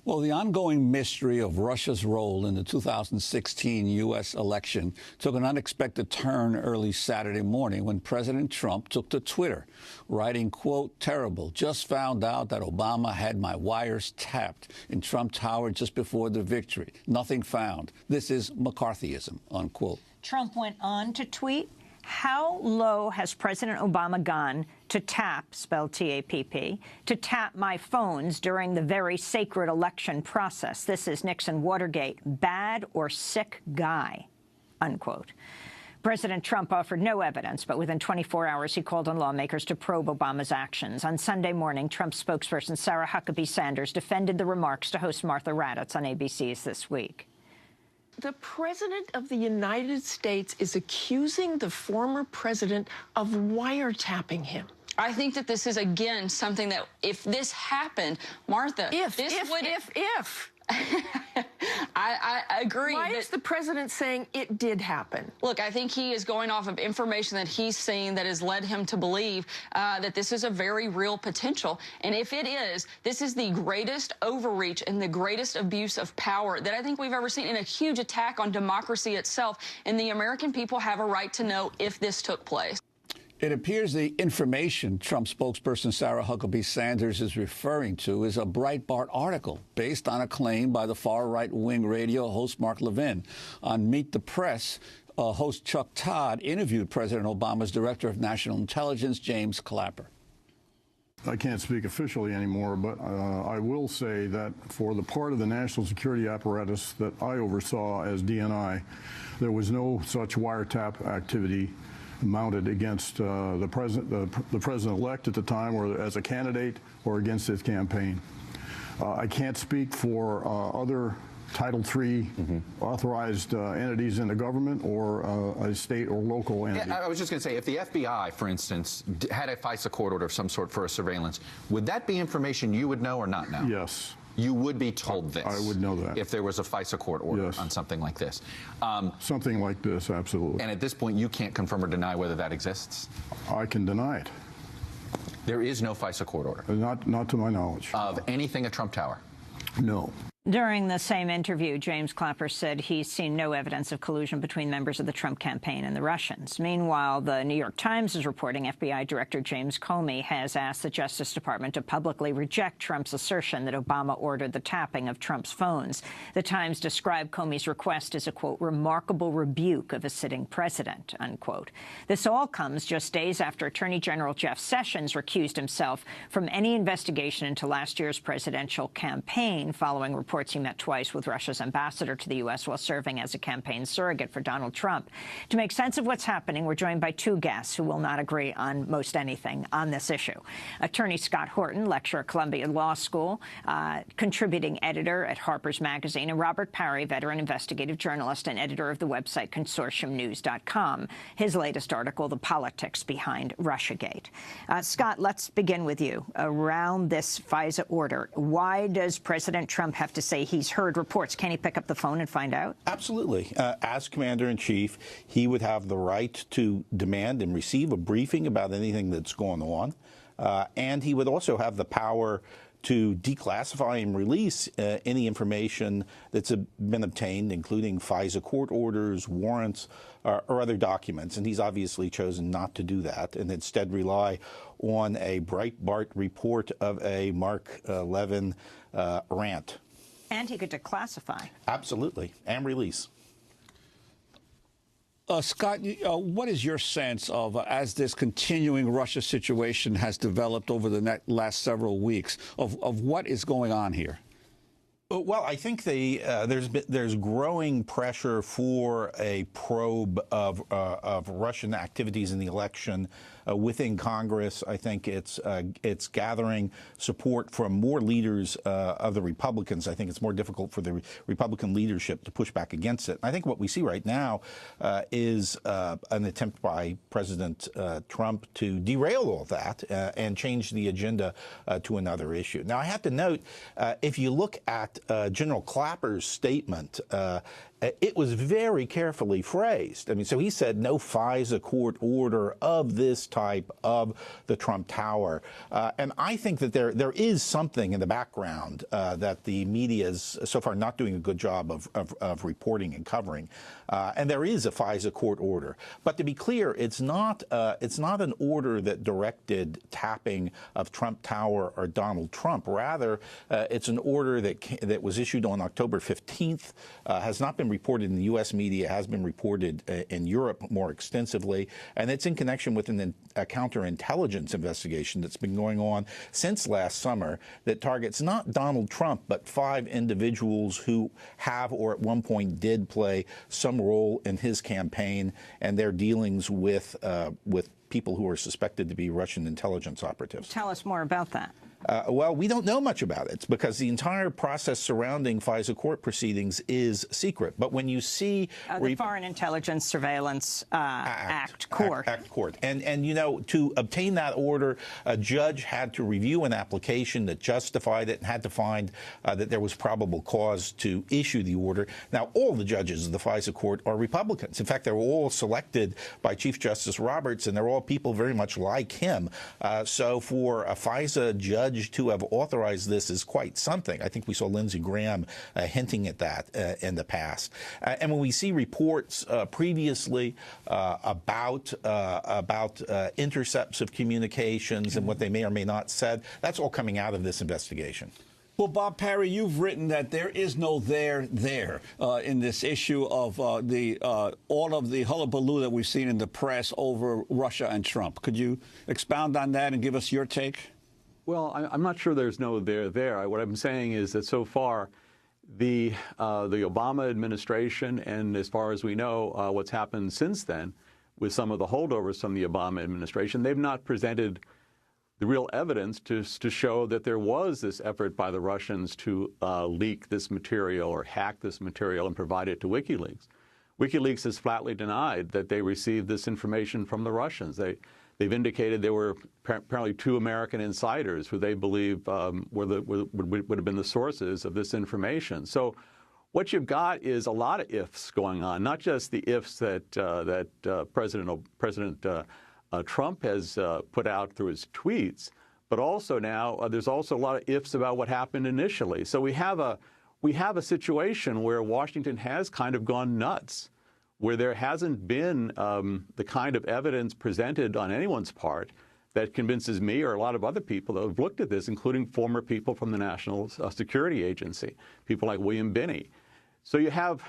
Well, the ongoing mystery of Russia's role in the 2016 U.S. election took an unexpected turn early Saturday morning when President Trump took to Twitter, writing, quote, "Terrible. Just found out that Obama had my wires tapped in Trump Tower just before the victory. Nothing found. This is McCarthyism," unquote. Trump went on to tweet, "How low has President Obama gone to tap," spelled T-A-P-P, "to tap my phones during the very sacred election process? This is Nixon Watergate. Bad or sick guy," unquote. President Trump offered no evidence, but within 24 hours he called on lawmakers to probe Obama's actions. On Sunday morning, Trump spokesperson Sarah Huckabee Sanders defended the remarks to host Martha Raddatz on ABC's This Week. The President of the United States is accusing the former president of wiretapping him. I think that this is, again, something that if this happened, Martha, if. I agree. Why is the president saying it did happen? Look, I think he is going off of information that he's seen that has led him to believe that this is a very real potential. And if it is, this is the greatest overreach and the greatest abuse of power that I think we've ever seen, and a huge attack on democracy itself. And the American people have a right to know if this took place. It appears the information Trump spokesperson Sarah Huckabee Sanders is referring to is a Breitbart article based on a claim by the far-right-wing radio host Mark Levin. On Meet the Press, host Chuck Todd interviewed President Obama's Director of National Intelligence, James Clapper. I can't speak officially anymore, but I will say that for the part of the national security apparatus that I oversaw as DNI, there was no such wiretap activity mounted against the president-elect at the time, or as a candidate, or against his campaign. I can't speak for other Title III authorized entities in the government or a state or local entity. Yeah, I was just going to say, if the FBI, for instance, had a FISA court order of some sort for a surveillance, would that be information you would know or not know? Yes. You would be told this. I would know that. If there was a FISA court order Yes. on something like this. Something like this, absolutely. And at this point, you can't confirm or deny whether that exists? I can deny it. There is no FISA court order? Not to my knowledge. Of anything at Trump Tower? No. During the same interview, James Clapper said he's seen no evidence of collusion between members of the Trump campaign and the Russians. Meanwhile, the New York Times is reporting FBI Director James Comey has asked the Justice Department to publicly reject Trump's assertion that Obama ordered the tapping of Trump's phones. The Times described Comey's request as a, quote, "remarkable rebuke of a sitting president," unquote. This all comes just days after Attorney General Jeff Sessions recused himself from any investigation into last year's presidential campaign following reports he met twice with Russia's ambassador to the U.S. while serving as a campaign surrogate for Donald Trump. To make sense of what's happening, we're joined by two guests who will not agree on most anything on this issue. Attorney Scott Horton, lecturer at Columbia Law School, contributing editor at Harper's Magazine, and Robert Parry, veteran investigative journalist and editor of the website consortiumnews.com. His latest article, The Politics Behind Russiagate. Scott, let's begin with you. Around this FISA order, why does President Trump have to say he's heard reports? Can he pick up the phone and find out? Absolutely. As commander-in-chief, he would have the right to demand and receive a briefing about anything that's going on. And he would also have the power to declassify and release any information that's been obtained, including FISA court orders, warrants, or other documents. And he's obviously chosen not to do that and instead rely on a Breitbart report of a Mark Levin rant. And he could declassify. Absolutely. And release. Scott, what is your sense of, as this continuing Russia situation has developed over the last several weeks, of what is going on here? Well, I think there's growing pressure for a probe of Russian activities in the election within Congress. I think it's gathering support from more leaders of the Republicans. I think it's more difficult for the Republican leadership to push back against it. I think what we see right now is an attempt by President Trump to derail all that and change the agenda to another issue. Now, I have to note, if you look at General Clapper's statement, it was very carefully phrased. I mean, so he said no FISA court order of this type of the Trump Tower. And I think that there is something in the background that the media is so far not doing a good job of reporting and covering. And there is a FISA court order. But to be clear, it's not an order that directed tapping of Trump Tower or Donald Trump. Rather, it's an order that was issued on October 15th, has not been reported in the U.S. media, has been reported in Europe more extensively, and it's in connection with a counterintelligence investigation that's been going on since last summer that targets not Donald Trump, but 5 individuals who have or at one point did play some role in his campaign and their dealings with people who are suspected to be Russian intelligence operatives. Tell us more about that. Well, we don't know much about it because the entire process surrounding FISA court proceedings is secret. But when you see the Foreign Intelligence Surveillance Act Court. And, you know, to obtain that order, a judge had to review an application that justified it and had to find that there was probable cause to issue the order. Now, all the judges of the FISA court are Republicans. In fact, they were all selected by Chief Justice Roberts, and they're all people very much like him. So for a FISA judge to have authorized this is quite something. I think we saw Lindsey Graham hinting at that in the past. And when we see reports previously about intercepts of communications and what they may or may not said, that's all coming out of this investigation. Well, Bob Parry, you've written that there is no there in this issue of all of the hullabaloo that we've seen in the press over Russia and Trump. Could you expound on that and give us your take? Well, I'm not sure there's no there. What I'm saying is that so far, the Obama administration, and as far as we know, what's happened since then with some of the holdovers from the Obama administration, they've not presented the real evidence to show that there was this effort by the Russians to leak this material or hack this material and provide it to WikiLeaks. WikiLeaks has flatly denied that they received this information from the Russians. They've indicated there were apparently 2 American insiders who they believe would have been the sources of this information. So what you've got is a lot of ifs going on, not just the ifs that President Trump has put out through his tweets, but also now there's also a lot of ifs about what happened initially. So we have a situation where Washington has kind of gone nuts, where there hasn't been the kind of evidence presented on anyone's part that convinces me or a lot of other people that have looked at this, including former people from the National Security Agency, people like William Binney. So you have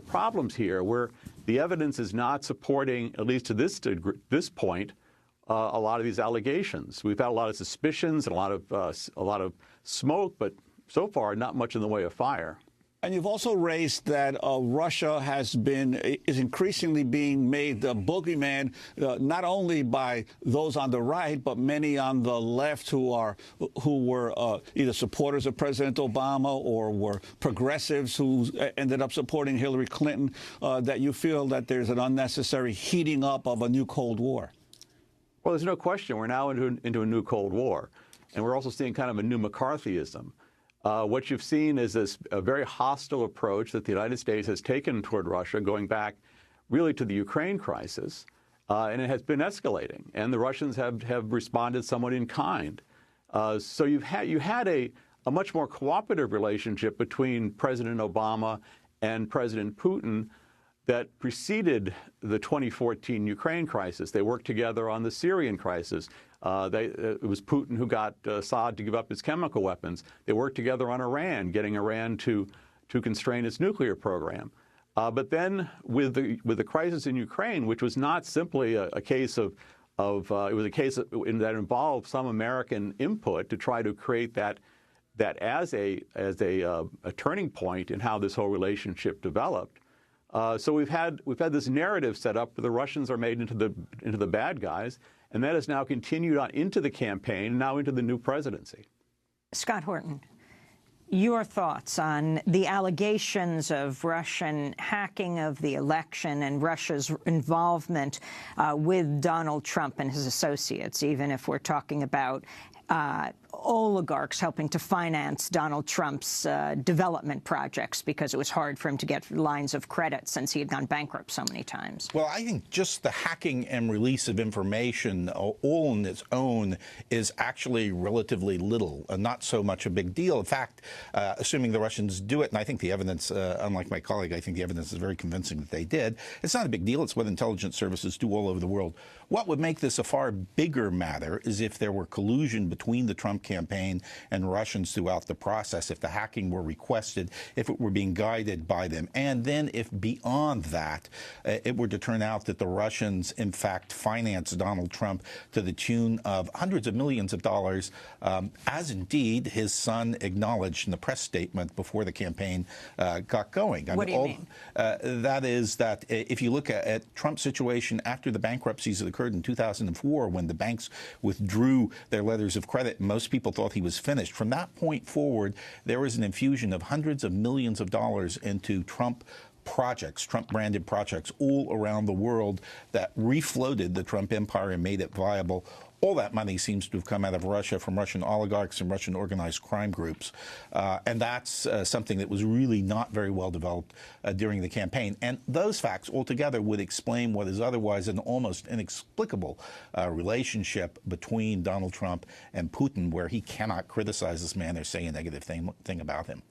problems here where the evidence is not supporting, at least to this point, a lot of these allegations. We've had a lot of suspicions and a lot of smoke, but so far not much in the way of fire. And you've also raised that Russia is increasingly being made the boogeyman, not only by those on the right, but many on the left who were either supporters of President Obama or were progressives who ended up supporting Hillary Clinton. That you feel that there's an unnecessary heating up of a new Cold War. Well, there's no question. We're now into a new Cold War, and we're also seeing kind of a new McCarthyism. What you've seen is a very hostile approach that the United States has taken toward Russia, going back really to the Ukraine crisis, and it has been escalating. And the Russians have responded somewhat in kind. So you had a much more cooperative relationship between President Obama and President Putin that preceded the 2014 Ukraine crisis. They worked together on the Syrian crisis. It was Putin who got Assad to give up his chemical weapons. They worked together on Iran, getting Iran to constrain its nuclear program. But then with the crisis in Ukraine, which was not simply a case it was a case that involved some American input to try to create that as a turning point in how this whole relationship developed. So we've had this narrative set up where the Russians are made into the bad guys, and that has now continued on into the campaign, and now into the new presidency. Scott Horton, your thoughts on the allegations of Russian hacking of the election and Russia's involvement with Donald Trump and his associates, even if we're talking about oligarchs helping to finance Donald Trump's development projects because it was hard for him to get lines of credit since he had gone bankrupt so many times. Well, I think just the hacking and release of information all on its own is actually relatively little, not so much a big deal. In fact, assuming the Russians do it, and I think the evidence, unlike my colleague, I think the evidence is very convincing that they did, it's not a big deal. It's what intelligence services do all over the world. What would make this a far bigger matter is if there were collusion between the Trump campaign and Russians throughout the process, if the hacking were requested, if it were being guided by them, and then if beyond that it were to turn out that the Russians in fact financed Donald Trump to the tune of hundreds of millions of dollars, as indeed his son acknowledged in the press statement before the campaign got going. What do you mean? That is that if you look at Trump's situation after the bankruptcies that occurred in 2004, when the banks withdrew their letters of credit, most people thought he was finished. From that point forward, there was an infusion of hundreds of millions of dollars into Trump projects, Trump-branded projects all around the world that refloated the Trump empire and made it viable. All that money seems to have come out of Russia from Russian oligarchs and Russian organized crime groups. And that's something that was really not very well developed during the campaign. And those facts altogether would explain what is otherwise an almost inexplicable relationship between Donald Trump and Putin, where he cannot criticize this man or say a negative thing about him.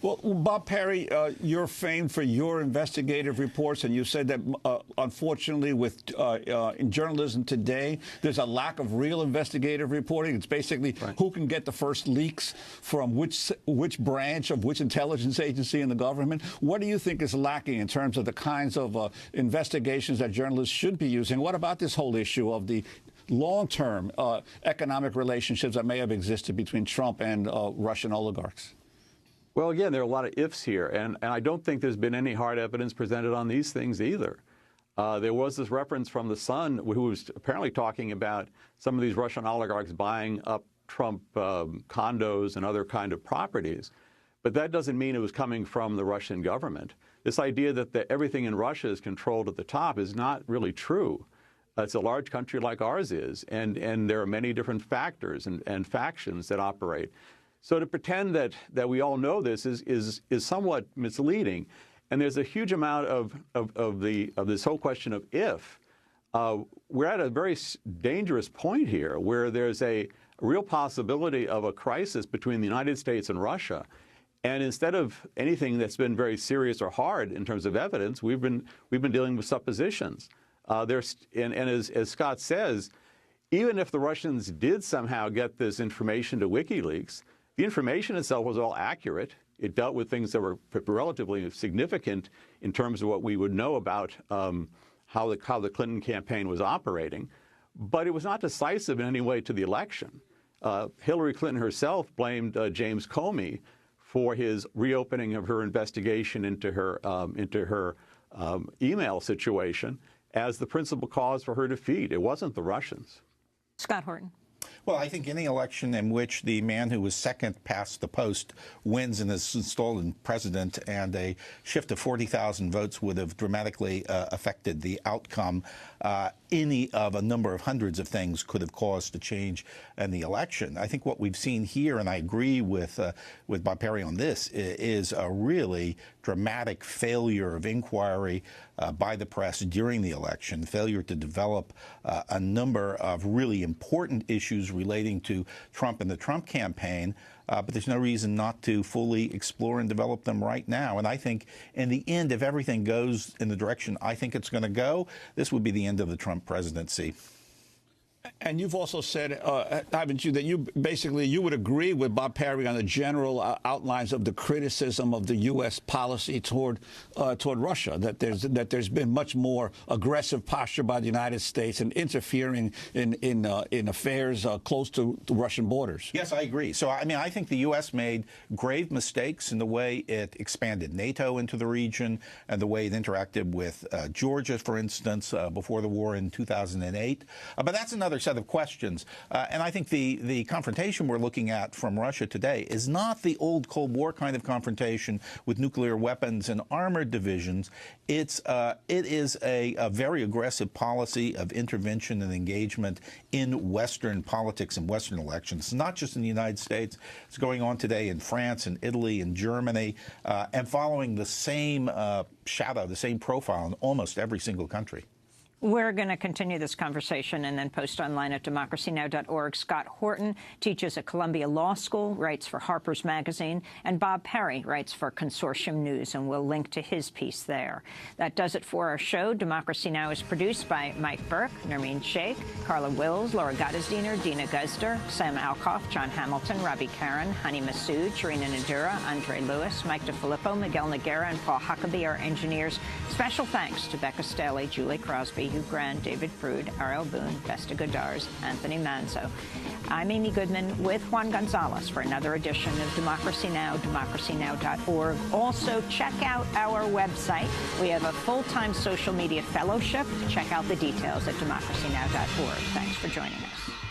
Well, Bob Perry, you're famed for your investigative reports, and you said that, unfortunately, in journalism today, there's a lack of real investigative reporting. It's basically who can get the first leaks from which branch of which intelligence agency in the government. What do you think is lacking in terms of the kinds of investigations that journalists should be using? What about this whole issue of the long-term economic relationships that may have existed between Trump and Russian oligarchs? Well, again, there are a lot of ifs here, and I don't think there's been any hard evidence presented on these things either. There was this reference from the Sun, who was apparently talking about some of these Russian oligarchs buying up Trump condos and other kind of properties, but that doesn't mean it was coming from the Russian government. This idea that everything in Russia is controlled at the top is not really true. It's a large country like ours is, and there are many different factors and factions that operate. So to pretend that we all know this is somewhat misleading, and there's a huge amount of this whole question of if. We're at a very dangerous point here, where there's a real possibility of a crisis between the United States and Russia, and instead of anything that's been very serious or hard in terms of evidence, we've been dealing with suppositions. As Scott says, even if the Russians did somehow get this information to WikiLeaks, the information itself was all accurate. It dealt with things that were relatively significant in terms of what we would know about how the Clinton campaign was operating. But it was not decisive in any way to the election. Hillary Clinton herself blamed James Comey for his reopening of her investigation into her email situation as the principal cause for her defeat. It wasn't the Russians. Scott Horton. Well, I think any election in which the man who was second past the post wins and is installed as president, and a shift of 40,000 votes would have dramatically affected the outcome. Any of a number of hundreds of things could have caused a change in the election. I think what we've seen here, and I agree with Bob Perry on this, is a really dramatic failure of inquiry by the press during the election, failure to develop a number of really important issues relating to Trump and the Trump campaign. But there's no reason not to fully explore and develop them right now. And I think in the end, if everything goes in the direction I think it's going to go, this would be the end of the Trump presidency. And you've also said, haven't you, that you would agree with Bob Perry on the general outlines of the criticism of the U.S. policy toward Russia, that there's been much more aggressive posture by the United States in interfering in affairs close to the Russian borders. Yes, I agree. So, I mean, I think the U.S. made grave mistakes in the way it expanded NATO into the region and the way it interacted with Georgia, for instance, before the war in 2008. But that's another another set of questions. And I think the confrontation we're looking at from Russia today is not the old Cold War kind of confrontation with nuclear weapons and armored divisions. It is a very aggressive policy of intervention and engagement in Western politics and Western elections. It's not just in the United States. It's going on today in France and Italy and Germany, and following the same shadow, the same profile in almost every single country. We're going to continue this conversation and then post online at democracynow.org. Scott Horton teaches at Columbia Law School, writes for Harper's Magazine, and Bob Perry writes for Consortium News, and we'll link to his piece there. That does it for our show. Democracy Now! Is produced by Mike Burke, Nermeen Sheikh, Carla Wills, Laura Gottesdiener, Dina Guzder, Sam Alcoff, John Hamilton, Robbie Karen, Honey Massoud, Sharina Nadura, Andre Lewis, Mike DeFilippo, Miguel Noguera, and Paul Huckabee, our engineers. Special thanks to Becca Staley, Julie Crosby, Hugh Grant, David Prude, Ariel Boone, Vesta Godars, Anthony Manzo. I'm Amy Goodman with Juan Gonzalez for another edition of Democracy Now!, democracynow.org. Also, check out our website. We have a full-time social media fellowship. Check out the details at democracynow.org. Thanks for joining us.